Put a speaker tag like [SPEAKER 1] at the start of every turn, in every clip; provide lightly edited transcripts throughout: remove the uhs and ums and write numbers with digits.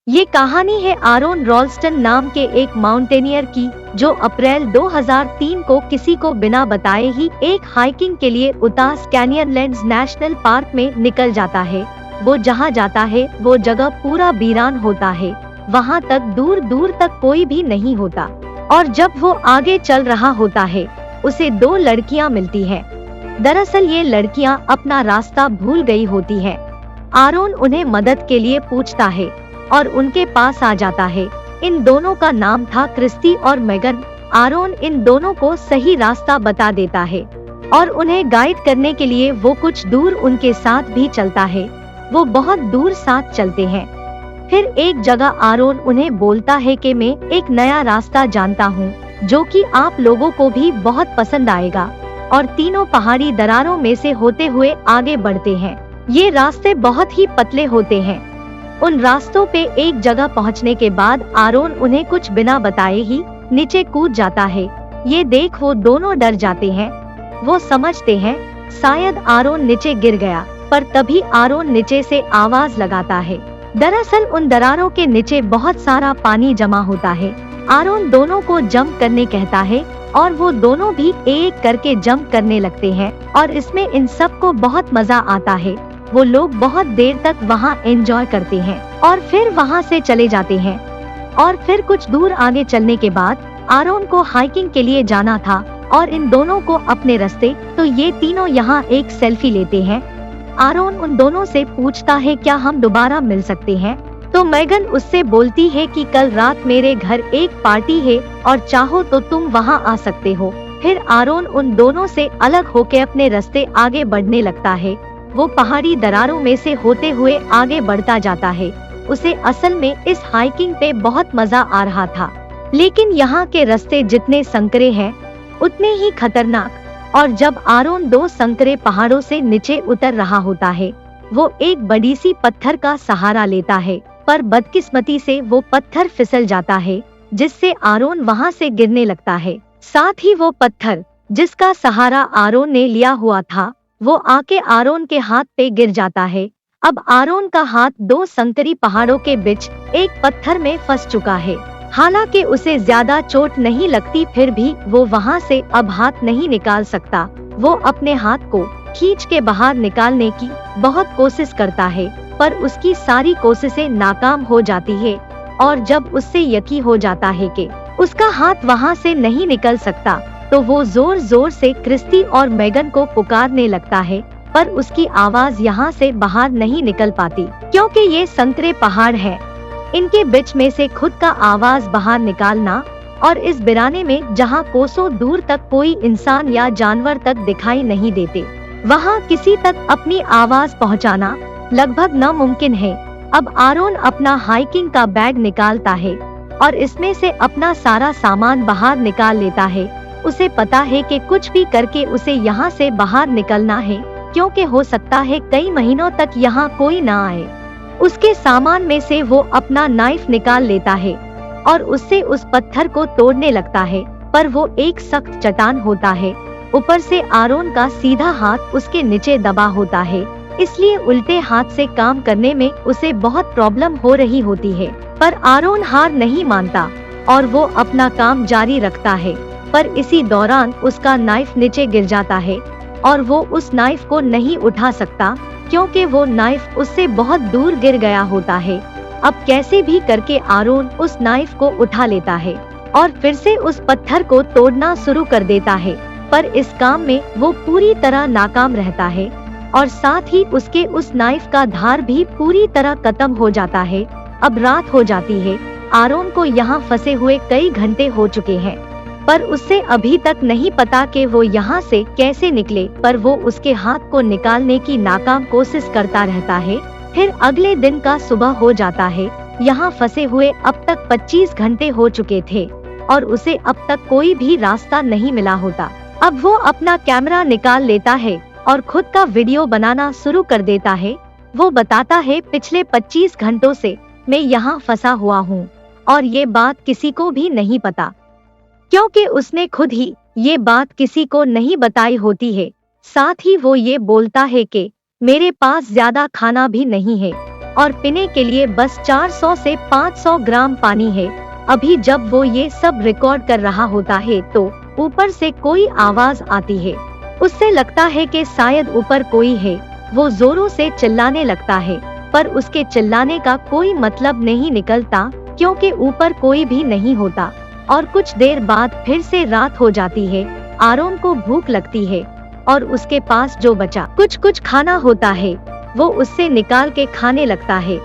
[SPEAKER 1] ये कहानी है आरोन रॉल्स्टन नाम के एक माउंटेनियर की, जो अप्रैल 2003 को किसी को बिना बताए ही एक हाइकिंग के लिए उतास कैनियनलैंड्स नेशनल पार्क में निकल जाता है। वो जहाँ जाता है वो जगह पूरा वीरान होता है, वहाँ तक दूर दूर तक कोई भी नहीं होता। और जब वो आगे चल रहा होता है उसे दो लड़कियाँ मिलती हैं। दरअसल ये लड़कियाँ अपना रास्ता भूल गई होती हैं। आरोन उन्हें मदद के लिए पूछता है और उनके पास आ जाता है। इन दोनों का नाम था क्रिस्टी और मेगन। आरोन इन दोनों को सही रास्ता बता देता है और उन्हें गाइड करने के लिए वो कुछ दूर उनके साथ भी चलता है। वो बहुत दूर साथ चलते हैं। फिर एक जगह आरोन उन्हें बोलता है कि मैं एक नया रास्ता जानता हूँ जो कि आप लोगों को भी बहुत पसंद आएगा। और तीनों पहाड़ी दरारों में से होते हुए आगे बढ़ते हैं। ये रास्ते बहुत ही पतले होते हैं। उन रास्तों पे एक जगह पहुंचने के बाद आरोन उन्हें कुछ बिना बताए ही नीचे कूद जाता है। ये देख वो दोनों डर जाते हैं। वो समझते हैं शायद आरोन नीचे गिर गया, पर तभी आरोन नीचे से आवाज लगाता है। दरअसल उन दरारों के नीचे बहुत सारा पानी जमा होता है। आरोन दोनों को जंप करने कहता है और वो दोनों भी एक करके जंप करने लगते हैं और इसमें इन सबको बहुत मजा आता है। वो लोग बहुत देर तक वहाँ एंजॉय करते हैं और फिर वहाँ से चले जाते हैं। और फिर कुछ दूर आगे चलने के बाद आरोन को हाइकिंग के लिए जाना था और इन दोनों को अपने रास्ते, तो ये तीनों यहाँ एक सेल्फी लेते हैं। आरोन उन दोनों से पूछता है क्या हम दोबारा मिल सकते हैं। तो मेगन उससे बोलती है कि कल रात मेरे घर एक पार्टी है और चाहो तो तुम वहाँ आ सकते हो। फिर आरोन उन दोनों से अलग होकर अपने रास्ते आगे बढ़ने लगता है। वो पहाड़ी दरारों में से होते हुए आगे बढ़ता जाता है। उसे असल में इस हाइकिंग पे बहुत मजा आ रहा था, लेकिन यहाँ के रास्ते जितने संकरे हैं उतने ही खतरनाक। और जब आरोन दो संकरे पहाड़ों से नीचे उतर रहा होता है, वो एक बड़ी सी पत्थर का सहारा लेता है, पर बदकिस्मती से वो पत्थर फिसल जाता है, जिससे आरोन वहाँ से गिरने लगता है। साथ ही वो पत्थर जिसका सहारा आरोन ने लिया हुआ था वो आके आरोन के हाथ पे गिर जाता है। अब आरोन का हाथ दो संकरी पहाड़ों के बीच एक पत्थर में फंस चुका है। हालांकि उसे ज्यादा चोट नहीं लगती, फिर भी वो वहाँ से अब हाथ नहीं निकाल सकता। वो अपने हाथ को खींच के बाहर निकालने की बहुत कोशिश करता है, पर उसकी सारी कोशिशें नाकाम हो जाती है। और जब उससे यकीन हो जाता है कि उसका हाथ वहाँ से नहीं निकल सकता, तो वो जोर जोर से क्रिस्टी और मेगन को पुकारने लगता है, पर उसकी आवाज यहाँ से बाहर नहीं निकल पाती, क्योंकि ये संकरे पहाड़ हैं। इनके बीच में से खुद का आवाज बाहर निकालना और इस वीराने में जहाँ कोसों दूर तक कोई इंसान या जानवर तक दिखाई नहीं देते, वहाँ किसी तक अपनी आवाज पहुँचाना लगभग नामुमकिन है। अब आरोन अपना हाइकिंग का बैग निकालता है और इसमें से अपना सारा सामान बाहर निकाल लेता है। उसे पता है कि कुछ भी करके उसे यहाँ से बाहर निकलना है, क्योंकि हो सकता है कई महीनों तक यहाँ कोई ना आए। उसके सामान में से वो अपना नाइफ निकाल लेता है और उससे उस पत्थर को तोड़ने लगता है, पर वो एक सख्त चट्टान होता है। ऊपर से आरोन का सीधा हाथ उसके नीचे दबा होता है, इसलिए उल्टे हाथ से काम करने में उसे बहुत प्रॉब्लम हो रही होती है। पर आरोन हार नहीं मानता और वो अपना काम जारी रखता है। पर इसी दौरान उसका नाइफ नीचे गिर जाता है और वो उस नाइफ को नहीं उठा सकता, क्योंकि वो नाइफ उससे बहुत दूर गिर गया होता है। अब कैसे भी करके आरोन उस नाइफ को उठा लेता है और फिर से उस पत्थर को तोड़ना शुरू कर देता है, पर इस काम में वो पूरी तरह नाकाम रहता है और साथ ही उसके उस नाइफ का धार भी पूरी तरह खत्म हो जाता है। अब रात हो जाती है। आरोन को यहाँ फंसे हुए कई घंटे हो चुके हैं, पर उससे अभी तक नहीं पता कि वो यहाँ से कैसे निकले, पर वो उसके हाथ को निकालने की नाकाम कोशिश करता रहता है। फिर अगले दिन का सुबह हो जाता है। यहाँ फंसे हुए अब तक 25 घंटे हो चुके थे और उसे अब तक कोई भी रास्ता नहीं मिला होता। अब वो अपना कैमरा निकाल लेता है और खुद का वीडियो बनाना शुरू कर देता है। वो बताता है पिछले 25 घंटों से मैं यहाँ फंसा हुआ हूँ और ये बात किसी को भी नहीं पता, क्योंकि उसने खुद ही ये बात किसी को नहीं बताई होती है। साथ ही वो ये बोलता है कि मेरे पास ज्यादा खाना भी नहीं है और पीने के लिए बस 400 से 500 ग्राम पानी है। अभी जब वो ये सब रिकॉर्ड कर रहा होता है तो ऊपर से कोई आवाज आती है। उससे लगता है कि शायद ऊपर कोई है। वो जोरों से चिल्लाने लगता है, पर उसके चिल्लाने का कोई मतलब नहीं निकलता क्योंकि ऊपर कोई भी नहीं होता। और कुछ देर बाद फिर से रात हो जाती है। आरोन को भूख लगती है और उसके पास जो बचा कुछ खाना होता है वो उससे निकाल के खाने लगता है।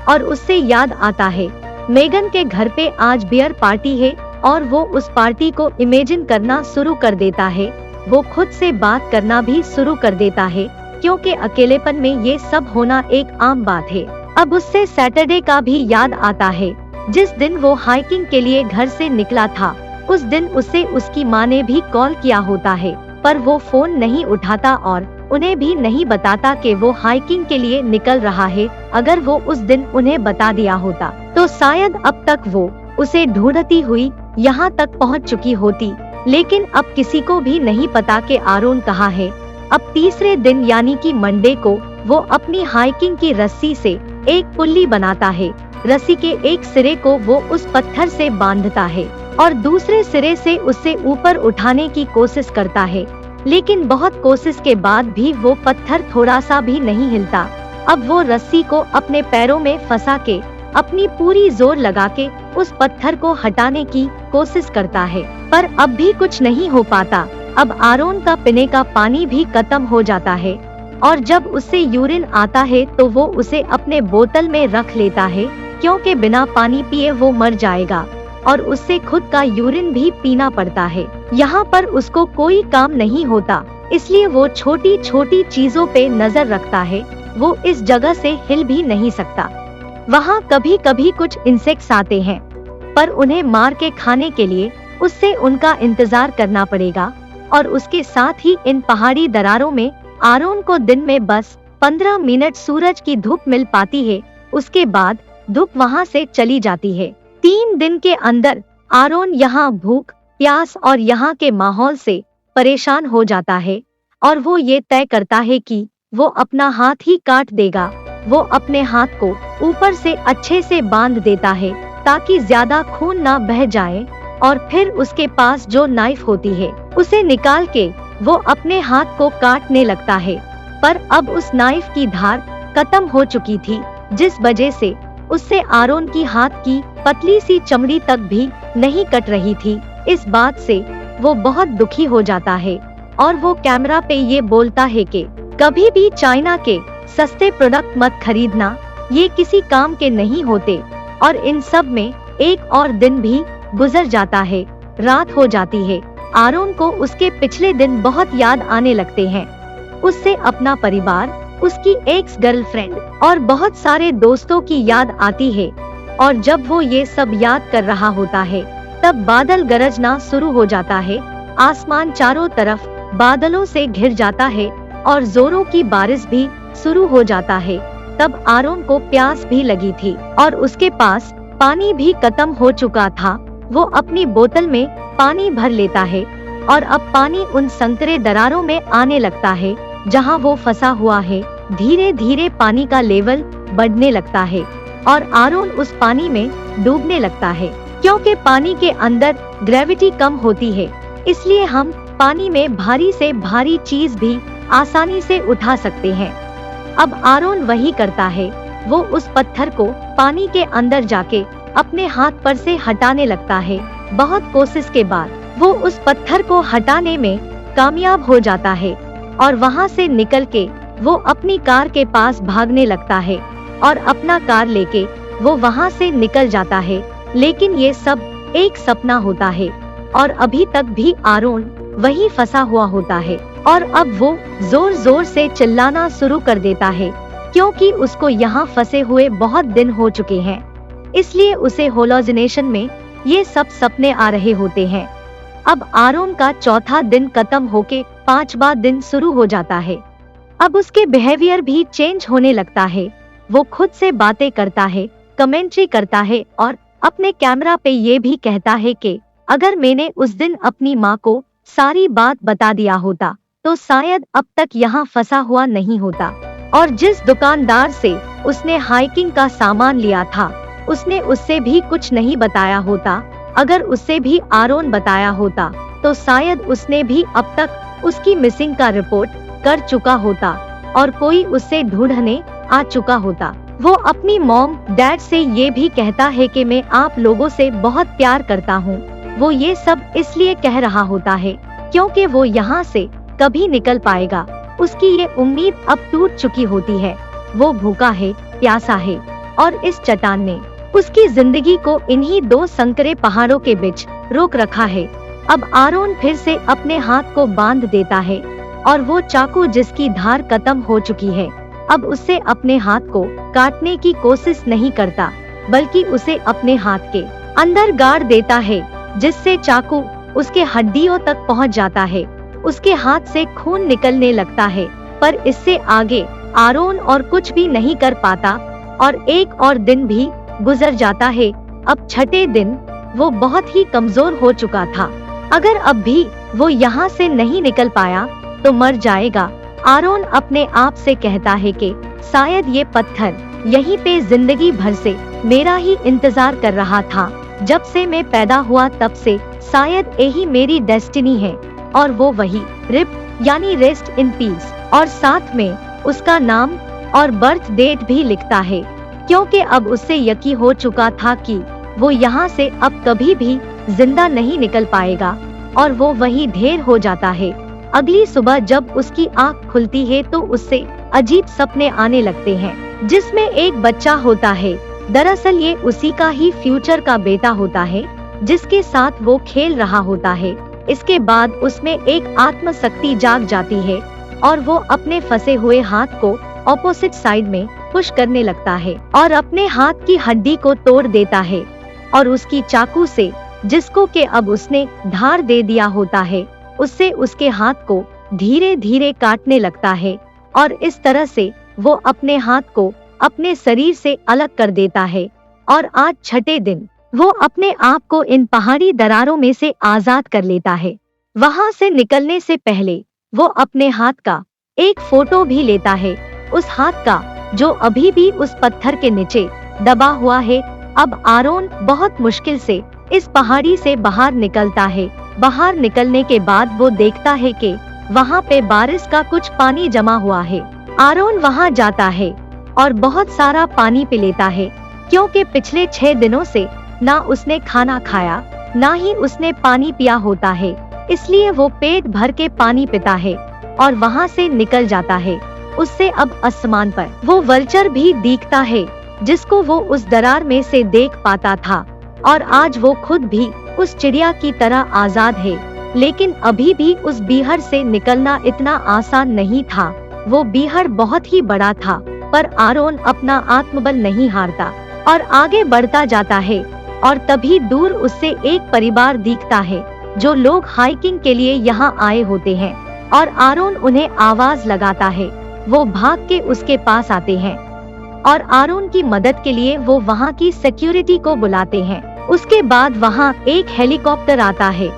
[SPEAKER 1] और उससे याद आता है मेगन के घर पे आज बियर पार्टी है और वो उस पार्टी को इमेजिन करना शुरू कर देता है। वो खुद से बात करना भी शुरू कर देता है क्योंकि अकेलेपन में ये सब होना एक आम बात है। अब उससे सैटरडे का भी याद आता है, जिस दिन वो हाइकिंग के लिए घर से निकला था। उस दिन उसे उसकी माँ ने भी कॉल किया होता है, पर वो फोन नहीं उठाता और उन्हें भी नहीं बताता कि वो हाइकिंग के लिए निकल रहा है। अगर वो उस दिन उन्हें बता दिया होता तो शायद अब तक वो उसे ढूंढती हुई यहाँ तक पहुँच चुकी होती। लेकिन अब किसी को भी नहीं पता कि आरोन कहाँ है। अब तीसरे दिन यानी कि मंडे को वो अपनी हाइकिंग की रस्सी से एक पुल्ली बनाता है। रस्सी के एक सिरे को वो उस पत्थर से बांधता है और दूसरे सिरे से उसे ऊपर उठाने की कोशिश करता है, लेकिन बहुत कोशिश के बाद भी वो पत्थर थोड़ा सा भी नहीं हिलता। अब वो रस्सी को अपने पैरों में फंसा के अपनी पूरी जोर लगा के उस पत्थर को हटाने की कोशिश करता है, पर अब भी कुछ नहीं हो पाता। अब आरोन का पीने का पानी भी खत्म हो जाता है और जब उससे यूरिन आता है तो वो उसे अपने बोतल में रख लेता है क्योंकि बिना पानी पिए वो मर जाएगा और उससे खुद का यूरिन भी पीना पड़ता है। यहाँ पर उसको कोई काम नहीं होता, इसलिए वो छोटी छोटी चीजों पे नजर रखता है। वो इस जगह से हिल भी नहीं सकता। वहाँ कभी कभी कुछ इंसेक्ट्स आते हैं, पर उन्हें मार के खाने के लिए उससे उनका इंतजार करना पड़ेगा। और उसके साथ ही इन पहाड़ी दरारों में आरोन को दिन में बस 15 मिनट सूरज की धूप मिल पाती है। उसके बाद धूप वहाँ से चली जाती है। 3 दिन के अंदर आरोन यहाँ भूख, प्यास और यहाँ के माहौल से परेशान हो जाता है और वो ये तय करता है कि वो अपना हाथ ही काट देगा। वो अपने हाथ को ऊपर से अच्छे से बांध देता है ताकि ज्यादा खून ना बह जाए और फिर उसके पास जो नाइफ होती है उसे निकाल के वो अपने हाथ को काटने लगता है। पर अब उस नाइफ की धार खत्म हो चुकी थी, जिस वजह से उससे आरोन की हाथ की पतली सी चमड़ी तक भी नहीं कट रही थी। इस बात से वो बहुत दुखी हो जाता है और वो कैमरा पे ये बोलता है कि कभी भी चाइना के सस्ते प्रोडक्ट मत खरीदना, ये किसी काम के नहीं होते। और इन सब में एक और दिन भी गुजर जाता है। रात हो जाती है। आरोन को उसके पिछले दिन बहुत याद आने लगते हैं। उससे अपना परिवार, उसकी एक्स गर्लफ्रेंड और बहुत सारे दोस्तों की याद आती है। और जब वो ये सब याद कर रहा होता है तब बादल गरजना शुरू हो जाता है। आसमान चारों तरफ बादलों से घिर जाता है और जोरों की बारिश भी शुरू हो जाता है। तब आरोन को प्यास भी लगी थी और उसके पास पानी भी खत्म हो चुका था। वो अपनी बोतल में पानी भर लेता है और अब पानी उन संकरे दरारों में आने लगता है जहां वो फंसा हुआ है। धीरे धीरे पानी का लेवल बढ़ने लगता है और आरोन उस पानी में डूबने लगता है। क्योंकि पानी के अंदर ग्रेविटी कम होती है, इसलिए हम पानी में भारी से भारी चीज भी आसानी से उठा सकते हैं। अब आरोन वही करता है। वो उस पत्थर को पानी के अंदर जाके अपने हाथ पर से हटाने लगता है। बहुत कोशिश के बाद वो उस पत्थर को हटाने में कामयाब हो जाता है और वहाँ से निकल के वो अपनी कार के पास भागने लगता है और अपना कार लेके वो वहाँ से निकल जाता है। लेकिन ये सब एक सपना होता है और अभी तक भी आरोन वही फंसा हुआ होता है। और अब वो जोर जोर से चिल्लाना शुरू कर देता है क्योंकि उसको यहाँ फंसे हुए बहुत दिन हो चुके हैं। इसलिए उसे होलोजिनेशन में ये सब सपने आ रहे होते हैं। अब आरोन का चौथा दिन खत्म होके 5वां दिन शुरू हो जाता है। अब उसके बिहेवियर भी चेंज होने लगता है। वो खुद से बातें करता है, कमेंट्री करता है और अपने कैमरा पे ये भी कहता है कि अगर मैंने उस दिन अपनी माँ को सारी बात बता दिया होता तो शायद अब तक यहाँ फंसा हुआ नहीं होता। और जिस दुकानदार से उसने हाइकिंग का सामान लिया था। उसने उससे भी कुछ नहीं बताया होता। अगर उससे भी आरोन बताया होता तो शायद उसने भी अब तक उसकी मिसिंग का रिपोर्ट कर चुका होता और कोई उससे ढूंढने आ चुका होता। वो अपनी मॉम डैड से ये भी कहता है कि मैं आप लोगों से बहुत प्यार करता हूँ। वो ये सब इसलिए कह रहा होता है क्योंकि वो यहाँ से कभी निकल पाएगा। उसकी ये उम्मीद अब टूट चुकी होती है। वो भूखा है, प्यासा है और इस चट्टान ने उसकी जिंदगी को इन्हीं दो संकरे पहाड़ों के बीच रोक रखा है। अब आरोन फिर से अपने हाथ को बांध देता है और वो चाकू जिसकी धार खत्म हो चुकी है अब उससे अपने हाथ को काटने की कोशिश नहीं करता, बल्कि उसे अपने हाथ के अंदर गाड़ देता है, जिससे चाकू उसके हड्डियों तक पहुंच जाता है। उसके हाथ से खून निकलने लगता है, पर इससे आगे आरोन और कुछ भी नहीं कर पाता और एक और दिन भी गुजर जाता है। अब छठे दिन वो बहुत ही कमजोर हो चुका था। अगर अब भी वो यहाँ से नहीं निकल पाया तो मर जाएगा। आरोन अपने आप से कहता है कि शायद ये पत्थर यहीं पे जिंदगी भर से मेरा ही इंतजार कर रहा था। जब से मैं पैदा हुआ तब से शायद यही मेरी डेस्टिनी है। और वो वही रिप यानी रेस्ट इन पीस और साथ में उसका नाम और बर्थ डेट भी लिखता है, क्योंकि अब उससे यकीन हो चुका था कि वो यहाँ से अब कभी भी जिंदा नहीं निकल पाएगा। और वो वही ढेर हो जाता है। अगली सुबह जब उसकी आँख खुलती है तो उससे अजीब सपने आने लगते हैं, जिसमें एक बच्चा होता है। दरअसल ये उसी का ही फ्यूचर का बेटा होता है जिसके साथ वो खेल रहा होता है। इसके बाद उसमें एक आत्मशक्ति जाग जाती है और वो अपने फंसे हुए हाथ को ऑपोजिट साइड में पुश करने लगता है और अपने हाथ की हड्डी को तोड़ देता है और उसकी चाकू से, जिसको के अब उसने धार दे दिया होता है, उससे उसके हाथ को धीरे धीरे काटने लगता है। और इस तरह से वो अपने हाथ को अपने शरीर से अलग कर देता है। और आज छठे दिन वो अपने आप को इन पहाड़ी दरारों में से आजाद कर लेता है। वहां से निकलने से पहले वो अपने हाथ का एक फोटो भी लेता है, उस हाथ का जो अभी भी उस पत्थर के नीचे दबा हुआ है। अब आरोन बहुत मुश्किल से इस पहाड़ी से बाहर निकलता है। बाहर निकलने के बाद वो देखता है कि वहाँ पे बारिश का कुछ पानी जमा हुआ है। आरोन वहाँ जाता है और बहुत सारा पानी पी लेता है, क्योंकि पिछले 6 दिनों से ना उसने खाना खाया ना ही उसने पानी पिया होता है। इसलिए वो पेट भर के पानी पीता है और वहाँ से निकल जाता है। उससे अब आसमान पर वो वल्चर भी दिखता है, जिसको वो उस दरार में से देख पाता था। और आज वो खुद भी उस चिड़िया की तरह आजाद है। लेकिन अभी भी उस बीहड़ से निकलना इतना आसान नहीं था। वो बीहड़ बहुत ही बड़ा था, पर आरोन अपना आत्मबल नहीं हारता और आगे बढ़ता जाता है। और तभी दूर उससे एक परिवार दिखता है, जो लोग हाइकिंग के लिए यहाँ आए होते हैं। और आरोन उन्हें आवाज लगाता है। वो भाग के उसके पास आते हैं और आरोन की मदद के लिए वो वहाँ की सिक्योरिटी को बुलाते हैं। उसके बाद वहाँ एक हेलीकॉप्टर आता है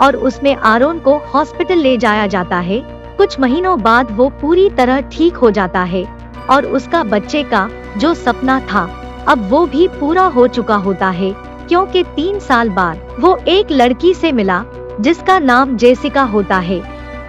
[SPEAKER 1] और उसमें आरोन को हॉस्पिटल ले जाया जाता है। कुछ महीनों बाद वो पूरी तरह ठीक हो जाता है और उसका बच्चे का जो सपना था अब वो भी पूरा हो चुका होता है, क्योंकि 3 साल बाद वो एक लड़की से मिला जिसका नाम जेसिका होता है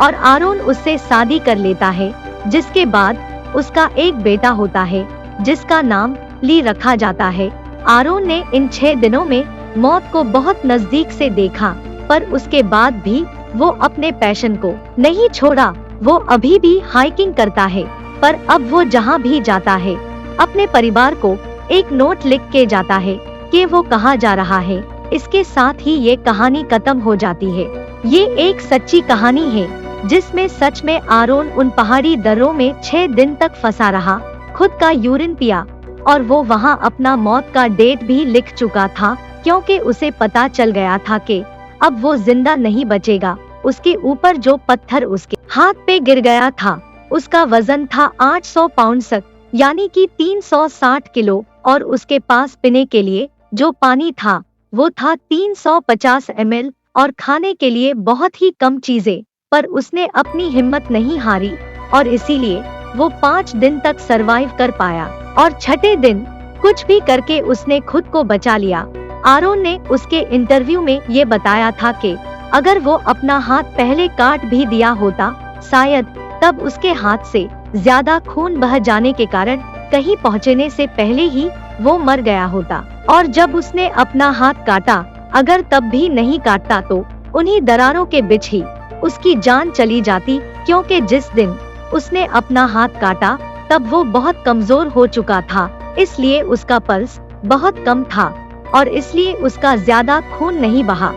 [SPEAKER 1] और आरोन उससे शादी कर लेता है। जिसके बाद उसका एक बेटा होता है जिसका नाम ली रखा जाता है। आरोन ने इन 6 दिनों में मौत को बहुत नजदीक से देखा, पर उसके बाद भी वो अपने पैशन को नहीं छोड़ा। वो अभी भी हाइकिंग करता है, पर अब वो जहाँ भी जाता है अपने परिवार को एक नोट लिख के जाता है कि वो कहाँ जा रहा है। इसके साथ ही ये कहानी खत्म हो जाती है। ये एक सच्ची कहानी है जिसमें सच में आरोन उन पहाड़ी दर्रों में 6 दिन तक फंसा रहा, खुद का यूरिन पिया और वो वहाँ अपना मौत का डेट भी लिख चुका था, क्योंकि उसे पता चल गया था कि अब वो जिंदा नहीं बचेगा। उसके ऊपर जो पत्थर उसके हाथ पे गिर गया था उसका वजन था 800 पाउंड तक, यानी कि 360 किलो। और उसके पास पीने के लिए जो पानी था वो था 350 ml और खाने के लिए बहुत ही कम चीजें। पर उसने अपनी हिम्मत नहीं हारी और इसीलिए वो 5 दिन तक सरवाइव कर पाया और छठे दिन कुछ भी करके उसने खुद को बचा लिया। आरोन ने उसके इंटरव्यू में ये बताया था कि अगर वो अपना हाथ पहले काट भी दिया होता, शायद तब उसके हाथ से ज्यादा खून बह जाने के कारण कहीं पहुंचने से पहले ही वो मर गया होता। और जब उसने अपना हाथ काटा, अगर तब भी नहीं काटता तो उन्हीं दरारों के बीच ही उसकी जान चली जाती, क्योंकि जिस दिन उसने अपना हाथ काटा तब वो बहुत कमजोर हो चुका था, इसलिए उसका पल्स बहुत कम था और इसलिए उसका ज्यादा खून नहीं बहा।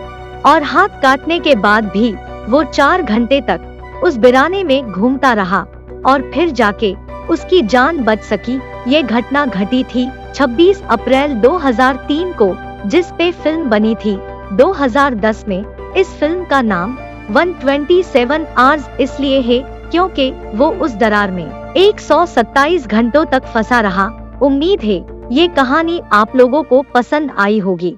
[SPEAKER 1] और हाथ काटने के बाद भी वो 4 घंटे तक उस वीराने में घूमता रहा और फिर जाके उसकी जान बच सकी। ये घटना घटी थी 26 अप्रैल 2003 को, जिस पे फिल्म बनी थी 2010 में। इस फिल्म का नाम 127 आवर्स इसलिए है क्योंकि वो उस दरार में 127 घंटों तक फंसा रहा। उम्मीद है ये कहानी आप लोगों को पसंद आई होगी।